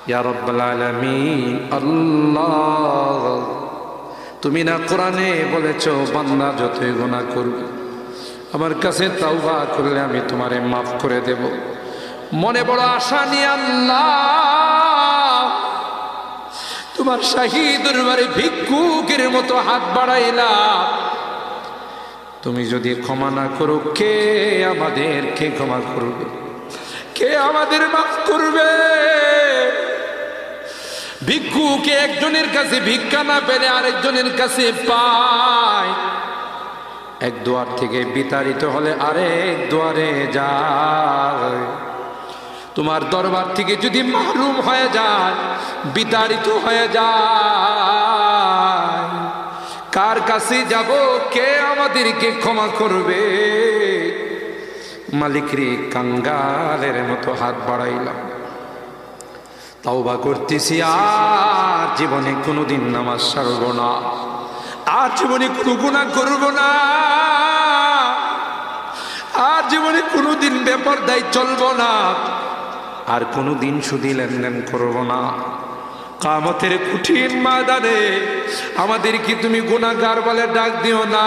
ইয়া রাব্বাল আলামিন। আল্লাহ, তুমি না কোরআনে বলেছো বান্দা যতই গুনাহ করবে আমার কাছে তাওবা করলে আমি তোমারে মাফ করে দেব। মনে বড় আশা নিয়ে আল্লাহ তোমার শাহী দরবারে ভিক্ষুকের মতো হাত বাড়াইলাম। তুমি যদি ক্ষমা না করো, কে আমাদেরকে ক্ষমা করবে? কে আমাদের মাফ করবে? ভিক্ষুকে একজনের কাছে ভিক্ষা না পেলে আরেকজনের কাছে পায়। এক দুয়ার থেকে বিতাড়িত হলে আরেক দুয়ারে যায়। তোমার দরবার থেকে যদি মাহরুম হয়ে যায়, বিতাড়িত হয়ে যায়, কার কাছে যাব? কে আমাদেরকে ক্ষমা করবে? মালিক রে, কাঙ্গালের মতো হাত বাড়াইলাম, তাওবা করতেছি, আর জীবনে কোনোদিন নামাজ ছাড়ব না, আর জীবনে কোনো গুনাহ করব না, আর জীবনে কোনোদিন বেপরদায় চলব না, আর কোনোদিন সুদি লেনদেন করব না। কিয়ামতের কঠিন ময়দানে আমাদেরকে তুমি গুনাহগার বলে ডাক দিও না।